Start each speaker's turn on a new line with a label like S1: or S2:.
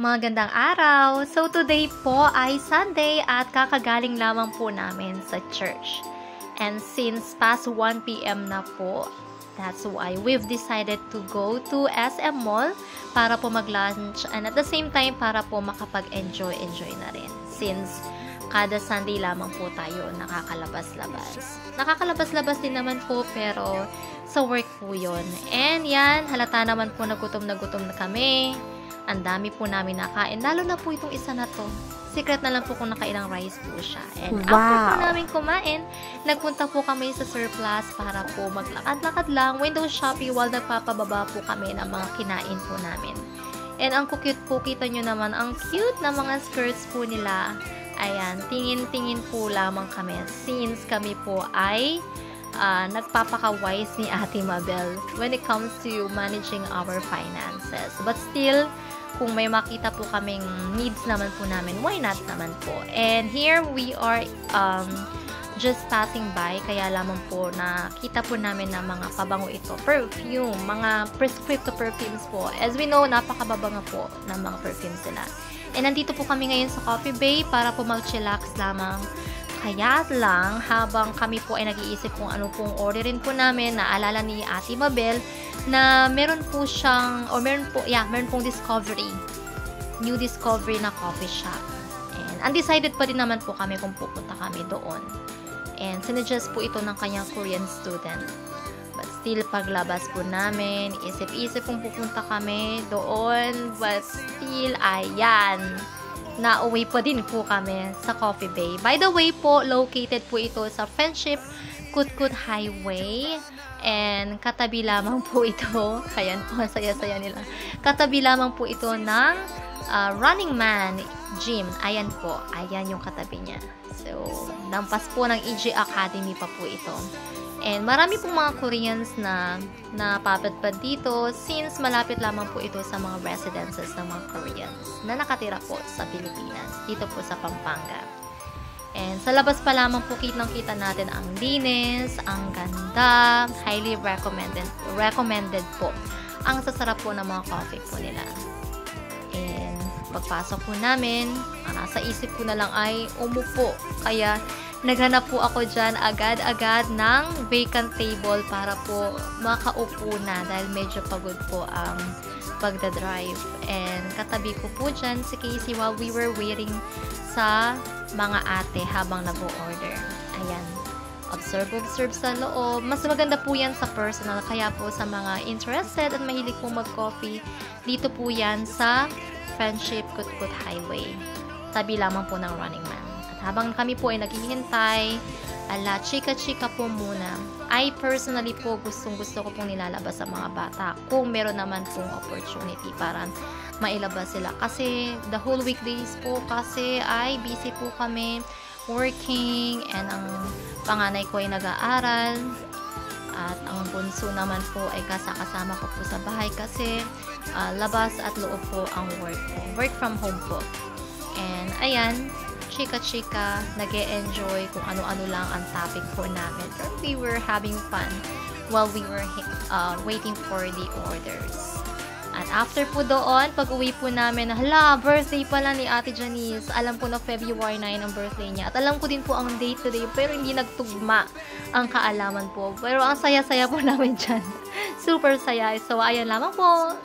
S1: Magandang araw! So today po ay Sunday at kakagaling lamang po namin sa church. And since past 1 p.m. na po, that's why we've decided to go to SM Mall para po mag-lunch and at the same time para po makapag-enjoy na rin. Since kada Sunday lamang po tayo nakakalabas-labas. Nakakalabas-labas din naman po pero sa work po yun. And yan, halata naman po na gutom na kami. Ang dami po namin nakain. Lalo na po itong isa na to. Secret na lang po kung nakailang rice po siya. And after po namin kumain, nagpunta po kami sa surplus para po maglakad-lakad lang, window shopping while nagpapababa po kami ng mga kinain po namin. And ang cute po, kita nyo naman, ang cute na mga skirts po nila. Ayan, tingin-tingin po lamang kami since kami po ay nagpapaka-wise ni Ate Mabel when it comes to managing our finances. But still, kung may makita po kaming needs naman po namin, why not naman po? And here we are just passing by, kaya lamang po nakita po namin na mga pabango ito, perfume, mga prescriptive perfumes po. As we know, napakababanga po ng mga perfumes nila. And nandito po kami ngayon sa Coffee Bay para po mag-chillax lamang. Kaya lang, habang kami po ay nag-iisip kung ano pong orderin po namin, naalala ni Ate Mabel na meron po siyang, or meron pong new discovery na coffee shop. And undecided pa din naman po kami kung pupunta kami doon. And sinuggest po ito ng kanyang Korean student. But still, paglabas po namin, isip-isip kung pupunta kami doon. But still, ayan, nauwi pa din po kami sa Coffee Bay. By the way po, located po ito sa Friendship Kutkut Highway. And katabi lamang po ito, ayan po, saya-saya nila. Katabi lamang po ito ng Running Man Gym. Ayan po, ayan yung katabi niya. So, lampas po ng EG Academy pa po ito. And marami pong mga Koreans na napapadpad dito since malapit lamang po ito sa mga residences ng mga Koreans na nakatira po sa Pilipinas, dito po sa Pampanga. And sa labas pa lamang po kitang-kita natin ang linis, ang ganda, highly recommended po. Ang sasarap po ng mga coffee po nila. And pagpasok po namin, ang nasa isip ko na lang ay umupo. Kaya naghanap po ako dyan agad-agad ng vacant table para po makaupo na dahil medyo pagod po ang pagdadrive. And katabi ko po dyan si Casey while we were waiting sa mga ate habang nag-o-order. Ayan. Observe sa loob. Mas maganda po yan sa personal. Kaya po sa mga interested at mahilig po mag-coffee, dito po yan sa Friendship Kutkut Highway. Tabi lamang po ng Running Man. Habang kami po ay naghihintay, chika-chika po muna. I personally po gustong-gusto ko pong nilalabas sa mga bata kung meron naman pong opportunity para mailabas sila. Kasi the whole weekdays po kasi ay busy po kami working and ang panganay ko ay nag-aaral at ang bunso naman po ay kasama ko po sa bahay kasi labas at loob po ang work po. Work from home po. And ayan, chika-chika, nag-e-enjoy kung ano-ano lang ang topic po namin. But we were having fun while we were waiting for the orders. At after po doon, pag-uwi po namin, birthday pala ni Ate Janice. Alam ko na February 9 ang birthday niya. At alam ko din po ang date today, pero hindi nagtugma ang kaalaman po. Pero ang saya-saya po namin dyan. Super saya. So, ayan lamang po.